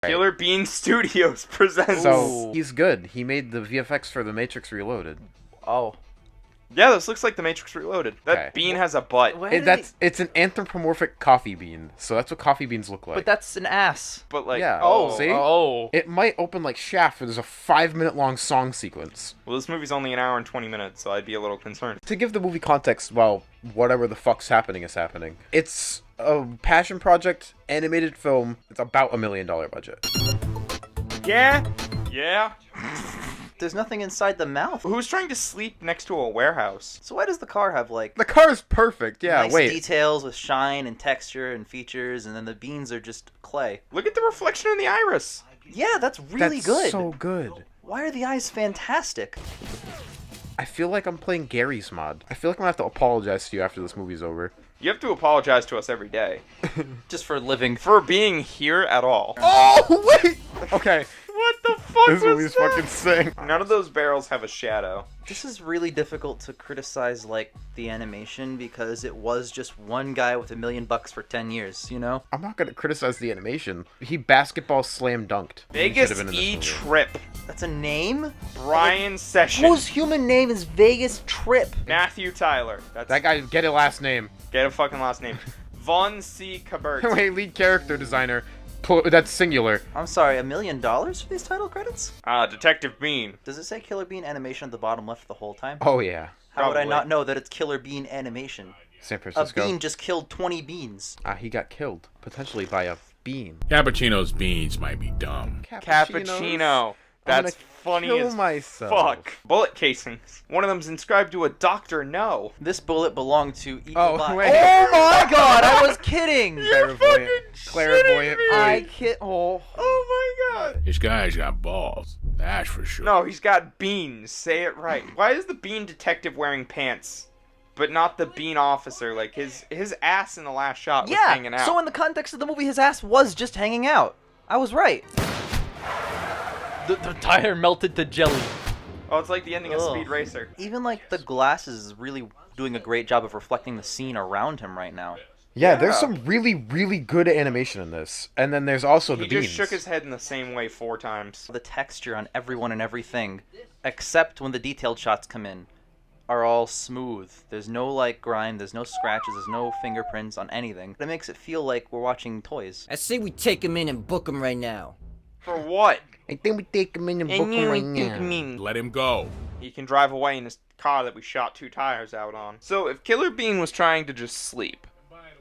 Killer Bean Studios presents. So he's good. He made the VFX for The Matrix Reloaded. Oh. Yeah, this looks like The Matrix Reloaded. That Okay. bean has a butt. It's an anthropomorphic coffee bean, so that's what coffee beans look like. But that's an ass. But like, Yeah. oh, See? oh. It might open like Shaft, where there's a 5-minute long song sequence. Well, this movie's only an hour and 20 minutes, so I'd be a little concerned. To give the movie context, well, whatever the fuck's happening is happening. It's a passion project animated film. It's about $1 million budget. Yeah? Yeah? There's nothing inside the mouth. Who's trying to sleep next to a warehouse? So why does the car have like The car's perfect. Yeah, nice wait. details with shine and texture and features, and then the beans are just clay? Look at the reflection in the iris. Yeah, that's really That's good. so good. Why are the eyes fantastic? I feel like I'm playing Gary's mod. I feel like I'm gonna have to apologize to you after this movie's over. You have to apologize to us every day. Just for living. For being here at all. Oh, wait! Okay. What the fuck This was movie's that? fucking sick. None of those barrels have a shadow. This is really difficult to criticize, like, the animation, because it was just one guy with $1 million for 10 years, you know? I'm not gonna criticize the animation. He basketball slam dunked. He should Vegas have been in this movie. E-Trip. That's a name? Brian Sessions. Whose human name is Vegas Trip? Matthew Tyler. That's That guy, get a last name. Get a fucking last name. Von C. Kabert. Wait, lead character designer. That's singular. I'm sorry, $1 million for these title credits? Detective Bean. Does it say Killer Bean Animation at the bottom left the whole time? Oh yeah. How would I probably. not know that it's Killer Bean Animation? San A Francisco. bean just killed 20 beans. He got killed. Potentially by a bean. Cappuccino's beans might be dumb. Cappuccino. I'm That's gonna funny kill as myself. fuck. Bullet casings. One of them's inscribed to a Dr. No. This bullet belonged to Eagle Oh, Bot. wait. Oh my god, I was kidding! Clairvoyant. I point. kid. Oh. Oh my god. This guy's got balls. That's for sure. No, he's got beans. Say it right. Why is the bean detective wearing pants? But not the bean officer. Like, his ass in the last shot was hanging out. So in the context of the movie, his ass was just hanging out. I was right. The tire melted to jelly. Oh, it's like the ending of Ugh. Speed Racer. Even like the glasses is really doing a great job of reflecting the scene around him right now. Yeah, there's Yeah. some really, really good animation in this. And then there's also the He beans. just shook his head in the same way 4 times. The texture on everyone and everything, except when the detailed shots come in, are all smooth. There's no like grime, there's no scratches, there's no fingerprints on anything. It makes it feel like we're watching toys. I say we take him in and book him right now. For what? I think we take him in and book him right now. Let him go. He can drive away in his car that we shot 2 tires out on. So if Killer Bean was trying to just sleep,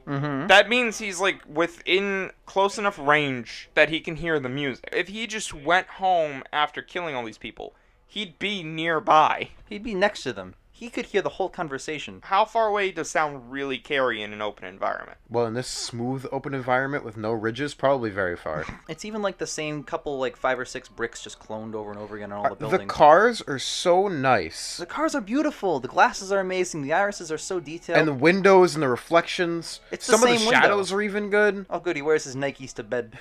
that means he's like within close enough range that he can hear the music. If he just went home after killing all these people, he'd be nearby. He'd be next to them. He could hear the whole conversation. How far away does sound really carry in an open environment? Well, in this smooth open environment with no ridges, probably very far. It's even like the same couple, like 5 or 6 bricks just cloned over and over again on all the The buildings. cars are so nice. The cars are beautiful. The glasses are amazing. The irises are so detailed. And the windows and the reflections. It's the Some of the same window. shadows are even good. Oh, good. He wears his Nikes to bed.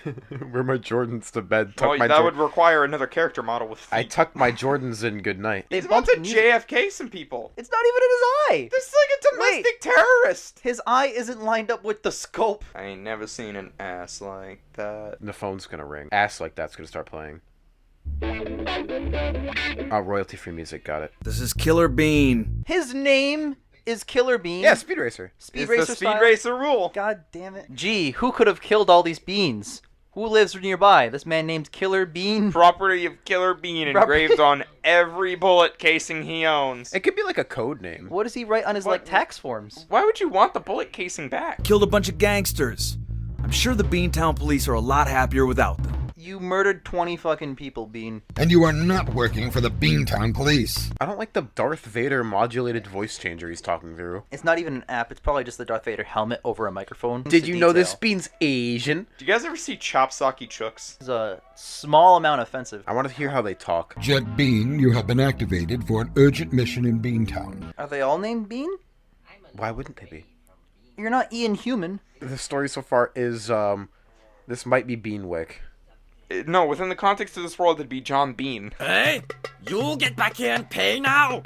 Wear my Jordans to bed. Tuck Well, my that Jor- would require another character model with feet. I tuck my Jordans in good night. They He's about bumped to music- JFK some people. It's not even in his eye. This is like a domestic terrorist. His eye isn't lined up with the scope. I ain't never seen an ass like that. The phone's gonna ring. Ass like that's gonna start playing. Royalty-free music, got it. This is Killer Bean. His name is Killer Bean. Yeah, Speed Racer. Speed It's Racer the Speed style? Racer rule. God damn it. Gee, who could have killed all these beans? Who lives nearby? This man named Killer Bean? Property of Killer Bean engraved on every bullet casing he owns. It could be like a code name. What does he write on his, What? like, tax forms? Why would you want the bullet casing back? Killed a bunch of gangsters. I'm sure the Beantown police are a lot happier without them. You murdered 20 fucking people, Bean. And you are not working for the Beantown Police. I don't like the Darth Vader modulated voice changer he's talking through. It's not even an app. It's probably just the Darth Vader helmet over a microphone. Did It's you a know this detail. bean's Asian? Do you guys ever see Chopsocky Chooks? It's a small amount offensive. I want to hear how they talk. Jet Bean, you have been activated for an urgent mission in Beantown. Are they all named Bean? Why wouldn't they be? You're not Ian Human. The story so far is, this might be Beanwick. No, within the context of this world, it'd be John Bean. Hey, you get back here and pay now.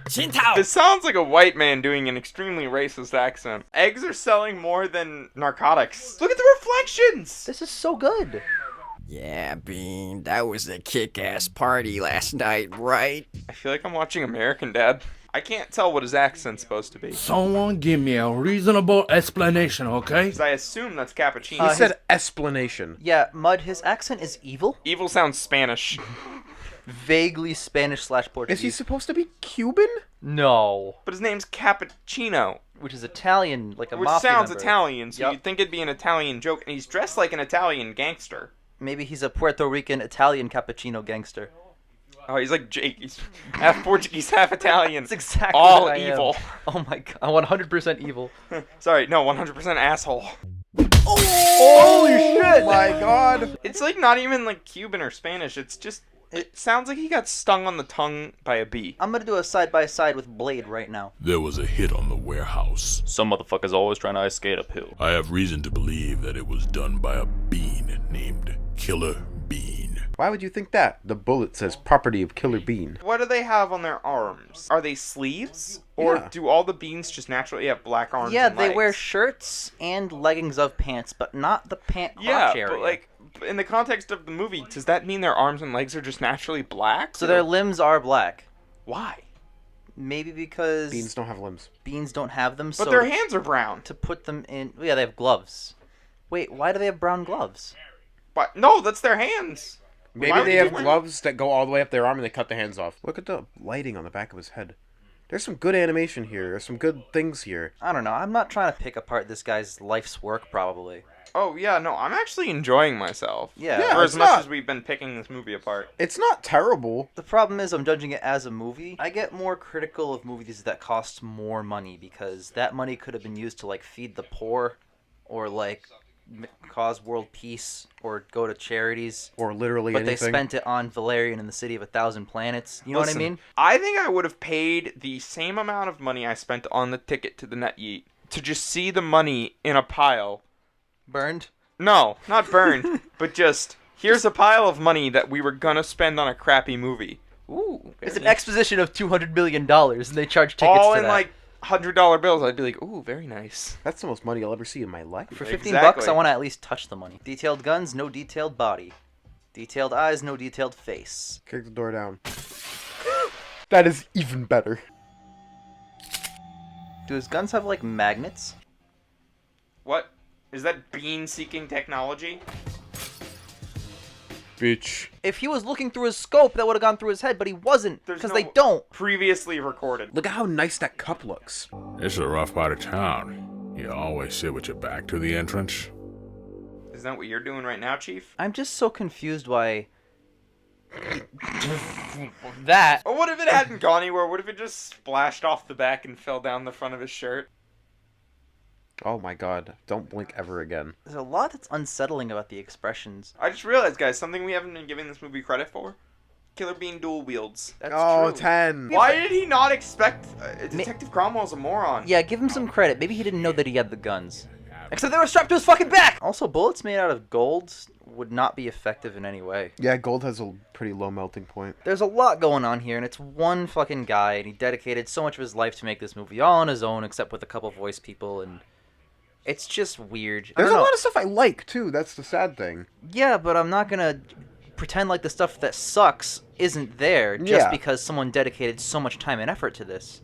Qingtao. This sounds like a white man doing an extremely racist accent. Eggs are selling more than narcotics. Look at the reflections! This is so good. Yeah, Bean, that was a kick-ass party last night, right? I feel like I'm watching American Dad. I can't tell what his accent's supposed to be. Someone give me a reasonable explanation, okay? Because I assume that's Cappuccino. He said explanation. Yeah, Mud, his accent is evil. Evil sounds Spanish. Vaguely Spanish/Portuguese. Is he supposed to be Cuban? No. But his name's Cappuccino. Which is Italian, like a Which mafia sounds member. Italian, so Yep. you'd think it'd be an Italian joke. And he's dressed like an Italian gangster. Maybe he's a Puerto Rican Italian cappuccino gangster. Oh, he's like Jake. He's half Portuguese, half Italian. That's exactly All what I am. evil. Oh my god, 100% evil. Sorry, no, 100% asshole. Holy shit! My God. It's like not even like Cuban or Spanish. It's just, it sounds like he got stung on the tongue by a bee. I'm gonna do a side-by-side with Blade right now. There was a hit on the warehouse. Some motherfucker's always trying to ice skate uphill. I have reason to believe that it was done by a bean named Killer Bean. Why would you think that? The bullet says property of Killer Bean. What do they have on their arms? Are they sleeves? Or Yeah. do all the beans just naturally have black arms Yeah, and they legs? wear shirts and leggings of pants, but not the pant crotch Yeah, area. but like, in the context of the movie, does that mean their arms and legs are just naturally black? So their limbs are black. Why? Maybe because Beans don't have limbs. beans don't have them, But so their hands are brown. to put them in... Yeah, they have gloves. Wait, why do they have brown gloves? But no, that's their hands. Maybe Why would they you have wear- gloves that go all the way up their arm and they cut the hands off. Look at the lighting on the back of his head. There's some good animation here. There's some good things here. I don't know. I'm not trying to pick apart this guy's life's work, probably. Oh yeah, no, I'm actually enjoying myself. Yeah. Yeah. For it's as much not- as we've been picking this movie apart. It's not terrible. The problem is I'm judging it as a movie. I get more critical of movies that cost more money because that money could have been used to like feed the poor or like cause world peace or go to charities. Or literally But anything. they spent it on Valerian and the City of a Thousand Planets. You know Listen, what I mean? I think I would have paid the same amount of money I spent on the ticket to the Net Yeet to just see the money in a pile. Burned? No, not burned, but just here's a pile of money that we were gonna spend on a crappy movie. Ooh. It's an very- exposition of $200 million and they charge tickets All to in that. like $100 bills. I'd be like, ooh, very nice. That's the most money I'll ever see in my life. For 15 Exactly. bucks, I want to at least touch the money. Detailed guns, no detailed body. Detailed eyes, no detailed face. Kick the door down. That is even better. Do his guns have like magnets? What? Is that bean-seeking technology? Bitch. If he was looking through his scope, that would have gone through his head, but he wasn't, There's because no- they don't. Previously recorded. Look at how nice that cup looks. This is a rough part of town. You always sit with your back to the entrance. Isn't that what you're doing right now, Chief? I'm just so confused why... that... Or what if it hadn't gone anywhere? What if it just splashed off the back and fell down the front of his shirt? Oh my God. Don't blink ever again. There's a lot that's unsettling about the expressions. I just realized, guys, something we haven't been giving this movie credit for. Killer Bean dual wields. That's Oh, true. 10. Why did he not expect... Detective Cromwell's a moron. Yeah, give him some credit. Maybe he didn't know that he had the guns. Except they were strapped to his fucking back! Also, bullets made out of gold would not be effective in any way. Yeah, gold has a pretty low melting point. There's a lot going on here, and it's one fucking guy, and he dedicated so much of his life to make this movie all on his own, except with a couple voice people, and it's just weird. I There's don't a know. lot of stuff I like, too. That's the sad thing. Yeah, but I'm not gonna pretend like the stuff that sucks isn't there just Yeah. because someone dedicated so much time and effort to this.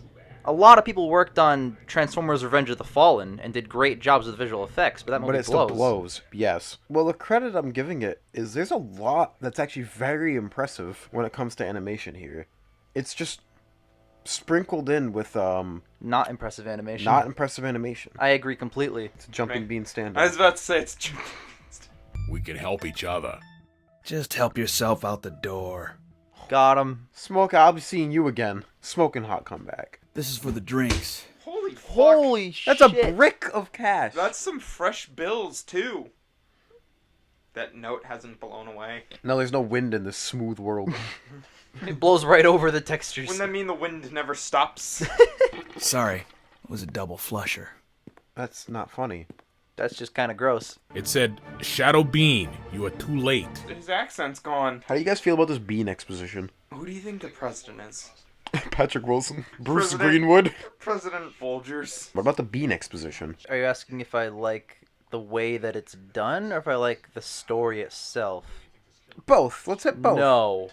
A lot of people worked on Transformers Revenge of the Fallen and did great jobs with visual effects, but that movie But it blows. still blows, yes. Well, the credit I'm giving it is there's a lot that's actually very impressive when it comes to animation here. It's just sprinkled in with Not impressive animation. not impressive animation. I agree completely. It's a jumping Right. bean stand. I was about to say, it's... We can help each other. Just help yourself out the door. Got him. Smoke, I'll be seeing you again. Smoking hot comeback. This is for the drinks. Holy fuck. Holy shit. That's a brick of cash. That's some fresh bills, too. That note hasn't blown away. No, there's no wind in this smooth world. It blows right over the textures. Wouldn't that mean the wind never stops? Sorry, it was a double flusher. That's not funny. That's just kind of gross. It said, Shadow Bean, you are too late. His accent's gone. How do you guys feel about this bean exposition? Who do you think the president is? Patrick Wilson? Bruce President- Greenwood? President Folgers. What about the bean exposition? Are you asking if I like the way that it's done or if I like the story itself? Both. Let's hit both. No.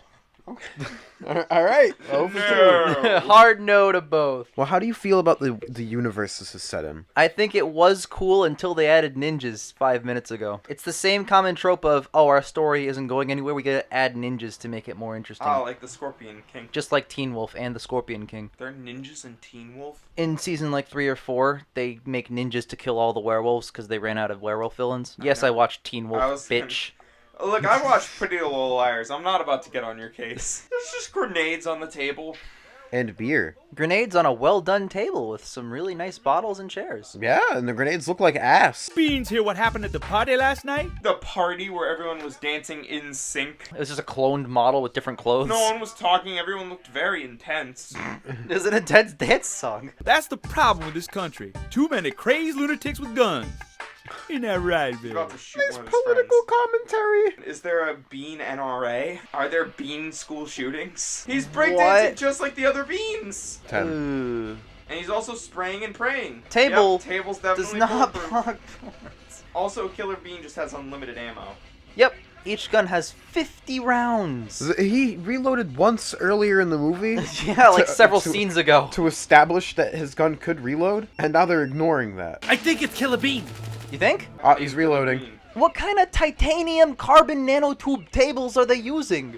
All right. Over to Hard no to both. Well, how do you feel about the universe this is set in? I think it was cool until they added ninjas 5 minutes ago. It's the same common trope of, oh, our story isn't going anywhere, we gotta add ninjas to make it more interesting. Oh, like the Scorpion King. Just like Teen Wolf and the Scorpion King. There are ninjas in Teen Wolf? In season like 3 or 4, they make ninjas to kill all the werewolves because they ran out of werewolf villains. Yes, I watched Teen Wolf, bitch. Look, I watched Pretty Little Liars. I'm not about to get on your case. There's just grenades on the table. And beer. Grenades on a well-done table with some really nice bottles and chairs. Yeah, and the grenades look like ass. Beans, hear what happened at the party last night? The party where everyone was dancing in sync. It was just a cloned model with different clothes. No one was talking. Everyone looked very intense. It was an intense dance song. That's the problem with this country. Too many crazed lunatics with guns. Ain't that right, He's Bill? about to shoot Nice one of his political friends. commentary. Is there a Bean NRA? Are there Bean school shootings? He's What? breakdancing just like the other Beans. 10. Ooh. And he's also spraying and praying. Table Yep, table's definitely does not bulletproof. block bullets. Also, Killer Bean just has unlimited ammo. Yep, each gun has 50 rounds. He reloaded once earlier in the movie Yeah, like several to- scenes ago. to establish that his gun could reload, and now they're ignoring that. I think it's Killer Bean. You think? He's reloading. Bean. What kind of titanium carbon nanotube tables are they using?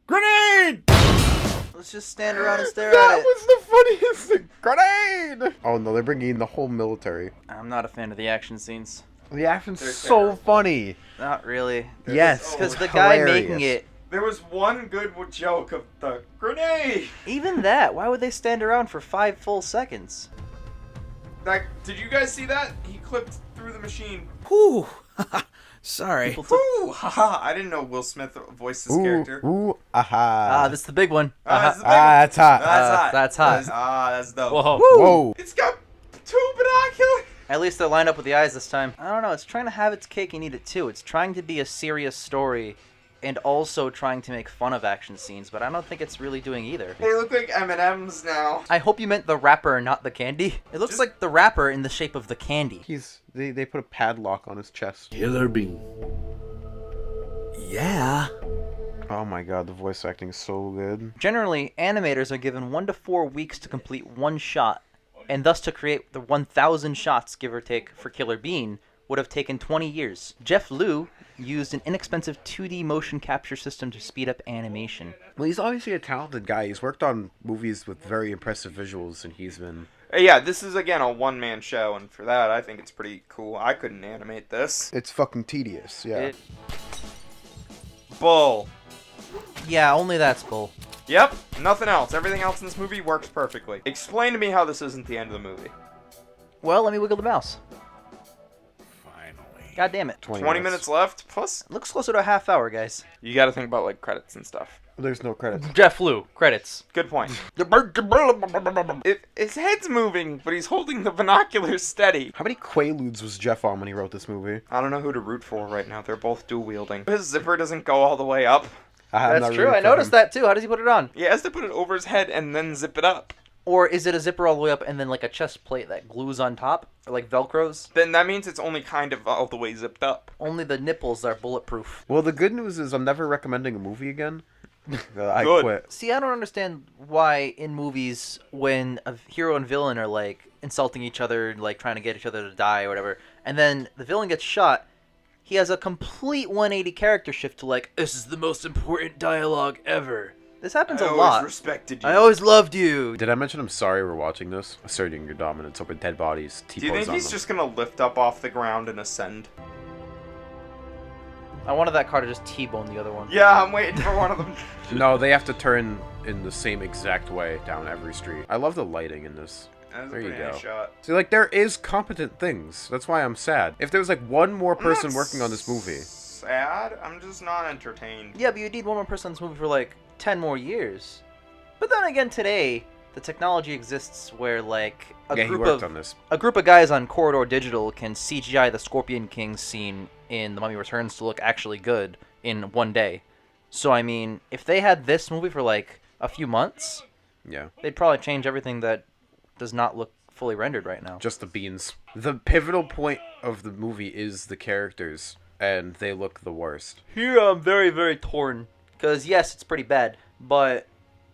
Grenade! Let's just stand around and stare That at it. was the funniest thing. Grenade! Oh no, they're bringing in the whole military. I'm not a fan of the action scenes. The action's They're so terrible. funny. Not really. Yes, Oh, Because the guy making hilarious. it, There was one good joke of the grenade. even that, why would they stand around for 5 full seconds? Did you guys see that? He clipped through the machine. Whew. Sorry. People took, Ooh, haha! I didn't know Will Smith voiced this character. Ooh, aha. this is the big one. That's the big one. That's hot. That's hot. That's hot. That's dope. Whoa. Whoa. It's got 2 binoculars. At least they're lined up with the eyes this time. I don't know, it's trying to have its cake and eat it too. It's trying to be a serious story and also trying to make fun of action scenes, but I don't think it's really doing either. They look like M&Ms now. I hope you meant the wrapper, not the candy. It looks Just- like the wrapper in the shape of the candy. They put a padlock on his chest. Killer Bean. Yeah. Oh my god, the voice acting is so good. Generally, animators are given 1 to 4 weeks to complete one shot, and thus to create the 1,000 shots, give or take, for Killer Bean would have taken 20 years. Jeff Liu used an inexpensive 2D motion capture system to speed up animation. Well, he's obviously a talented guy. He's worked on movies with very impressive visuals, and he's been... Yeah, this is again a one-man show, and for that, I think it's pretty cool. I couldn't animate this. It's fucking tedious, yeah. It- Bull. yeah, only that's bull. Yep, nothing else. Everything else in this movie works perfectly. Explain to me how this isn't the end of the movie. Well, let me wiggle the mouse. Finally. God damn it. 20 minutes left, plus Looks closer to a half hour, guys. you gotta think about, like, credits and stuff. There's no credits. Jeff Liu, credits. Good point. His head's moving, but he's holding the binoculars steady. How many Quaaludes was Jeff on when he wrote this movie? I don't know who to root for right now. They're both dual-wielding. His zipper doesn't go all the way up. I'm That's not true, rooting I for noticed him. that too. How does he put it on? He has to put it over his head and then zip it up. Or is it a zipper all the way up and then like a chest plate that glues on top? Or like Velcros? Then that means it's only kind of all the way zipped up. Only the nipples are bulletproof. Well, the good news is I'm never recommending a movie again. I Good. quit. See, I don't understand why in movies when a hero and villain are like insulting each other, like trying to get each other to die or whatever, and then the villain gets shot, he has a complete 180 character shift to like, this is the most important dialogue ever. This happens I a always lot. respected you. I always loved you. Did I mention I'm sorry we're watching this? Asserting your dominance over dead bodies. Do you think T-pose on he's them. just gonna lift up off the ground and ascend? I wanted that car to just T-bone the other one. Yeah, I'm waiting for one of them. No, they have to turn in the same exact way down every street. I love the lighting in this. That was There a you pretty go. nice shot. See, like, there is competent things. That's why I'm sad. If there was, like, one more I'm person not working on this movie. Sad? I'm just not entertained. Yeah, but you need one more person in this movie for like 10 more years. But then again, today the technology exists where like Yeah, he worked on this. a group of guys on Corridor Digital can CGI the Scorpion King scene in The Mummy Returns to look actually good in one day. So I mean, if they had this movie for like a few months, Yeah. they'd probably change everything that does not look fully rendered right now. Just the beans. The pivotal point of the movie is the characters, and they look the worst. Here I'm very, very torn. Because, yes, it's pretty bad, but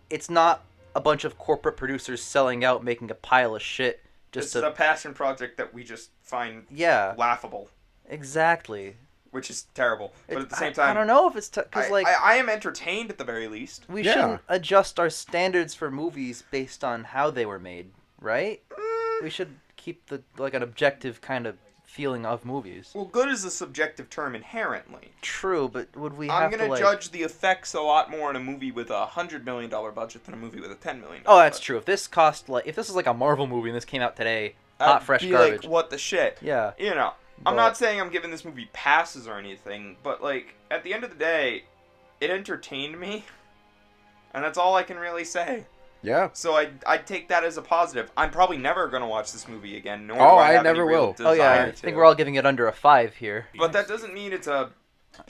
it's not a bunch of corporate producers selling out, making a pile of shit. Just a passion project that we just find laughable. Exactly. Which is terrible. But at the same time... I don't know if it's... Because, I am entertained at the very least. We shouldn't adjust our standards for movies based on how they were made, right? We should keep an objective kind of feeling of movies. Well, good is a subjective term inherently. True, but would we I'm have gonna judge the effects a lot more in a movie with a $100 million budget than a movie with a $10 million Oh, that's budget. true. If this is like a Marvel movie and this came out today, hot, fresh garbage. Like, what the shit? Yeah. You know, I'm not saying I'm giving this movie passes or anything, but, like, at the end of the day, it entertained me, and that's all I can really say. Yeah. So I'd take that as a positive. I'm probably never going to watch this movie again, nor Oh, do I I have never any real will. Oh, yeah, desire I to. think we're all giving it under a 5 here. But that doesn't mean it's a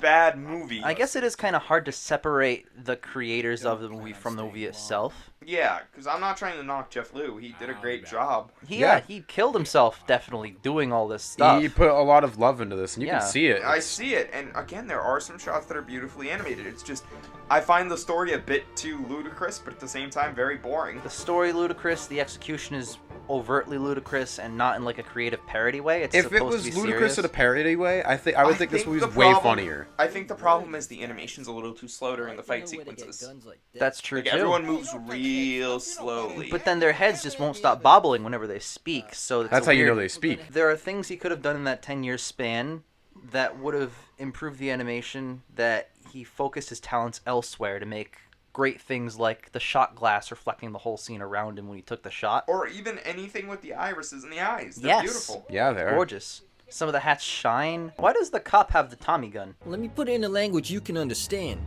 bad movie. I guess it is kind of hard to separate the creators of the movie from the movie itself. Yeah, because I'm not trying to knock Jeff Liu. He did a great job. He killed himself definitely doing all this stuff. He put a lot of love into this, and you Yeah. can see it. I see it, and again, there are some shots that are beautifully animated. It's just, I find the story a bit too ludicrous, but at the same time, very boring. The story ludicrous, the execution is overtly ludicrous, and not in like a creative parody way. It's If it supposed was to be ludicrous serious. in a parody way, I would think this movie's the way problem- funnier. I think the problem is the animation's a little too slow during the fight sequences. That's true Like, too. everyone moves real slowly. But then their heads just won't stop bobbling whenever they speak. So That's how you know they speak. There are things he could have done in that 10-year span that would have improved the animation, that he focused his talents elsewhere to make great things like the shot glass reflecting the whole scene around him when he took the shot. Or even anything with the irises in the eyes. They're beautiful. Yeah, they're gorgeous. Some of the hats shine. Why does the cop have the Tommy gun? Let me put it in a language you can understand.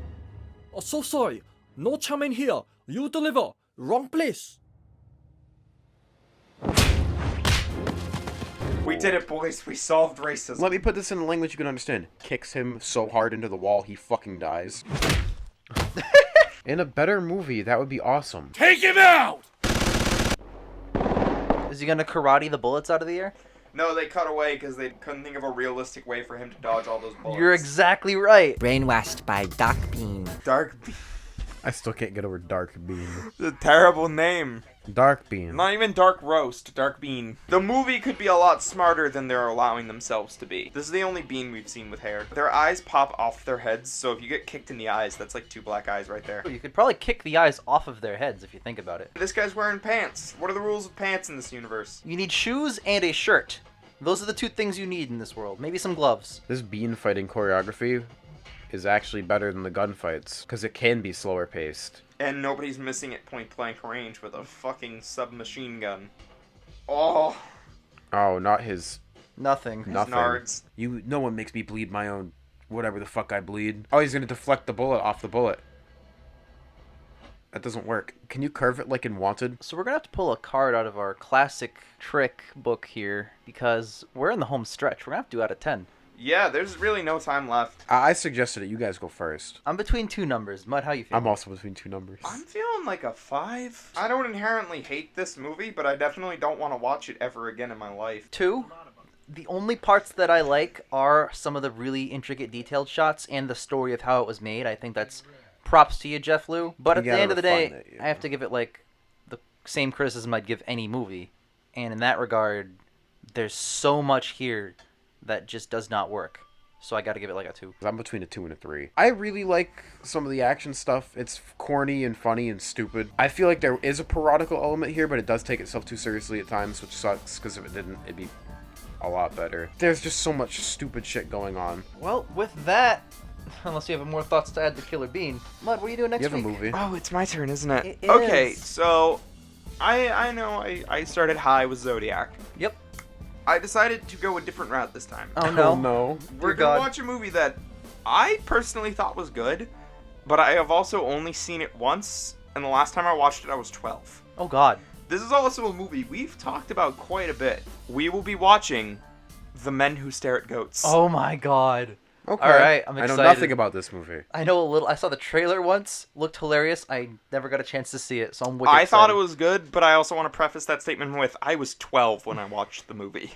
Oh, so sorry. No charm in here. You deliver. Wrong place. We did it, boys. We solved racism. Let me put this in a language you can understand. Kicks him so hard into the wall, he fucking dies. In a better movie, that would be awesome. Take him out! Is he gonna karate the bullets out of the air? No, they cut away because they couldn't think of a realistic way for him to dodge all those bullets. You're exactly right. Brainwashed by Doc Bean. Dark Bean. I still can't get over Dark Bean. The terrible name. Dark Bean. Not even Dark Roast, Dark Bean. The movie could be a lot smarter than they're allowing themselves to be. This is the only Bean we've seen with hair. Their eyes pop off their heads, so if you get kicked in the eyes, that's like 2 black eyes right there. You could probably kick the eyes off of their heads if you think about it. This guy's wearing pants. What are the rules of pants in this universe? You need shoes and a shirt. Those are the 2 things you need in this world. Maybe some gloves. This Bean fighting choreography is actually better than the gunfights, because it can be slower paced. And nobody's missing at point-blank range with a fucking submachine gun. Oh. Oh, not his... Nothing. Nothing. Nards. No one makes me bleed my own... whatever the fuck I bleed. Oh, he's gonna deflect the bullet off the bullet. That doesn't work. Can you curve it like in Wanted? So we're gonna have to pull a card out of our classic trick book here, because we're in the home stretch. We're gonna have to do out of 10. Yeah, there's really no time left. I suggested it. You guys go first. I'm between 2 numbers. Mud, how you feel? I'm also between 2 numbers. I'm feeling like a 5. I don't inherently hate this movie, but I definitely don't want to watch it ever again in my life. 2. The only parts that I like are some of the really intricate detailed shots and the story of how it was made. I think that's props to you, Jeff Liu. But at the end of the day, I have to give it like the same criticism I'd give any movie. And in that regard, there's so much here that just does not work. So I gotta give it like a 2. I'm between a 2 and a 3. I really like some of the action stuff. It's corny and funny and stupid. I feel like there is a parodical element here, but it does take itself too seriously at times, which sucks, because if it didn't, it'd be a lot better. There's just so much stupid shit going on. Well, with that, unless you have more thoughts to add to Killer Bean, Mud, what are you doing next You have week? a movie. Oh, it's my turn, isn't it? It is. Okay, so I know I started high with Zodiac. Yep. I decided to go a different route this time. Oh no. Oh no. We're Dear gonna God. watch a movie that I personally thought was good, but I have also only seen it once, and the last time I watched it I was 12. Oh God. This is also a movie we've talked about quite a bit. We will be watching The Men Who Stare at Goats. Oh my God. Okay. All right, I'm I excited. know nothing about this movie. I know a little. I saw the trailer once. Looked hilarious. I never got a chance to see it, so I'm wicked I thought it excited. was good, but I also want to preface that statement with I was 12 when I watched the movie.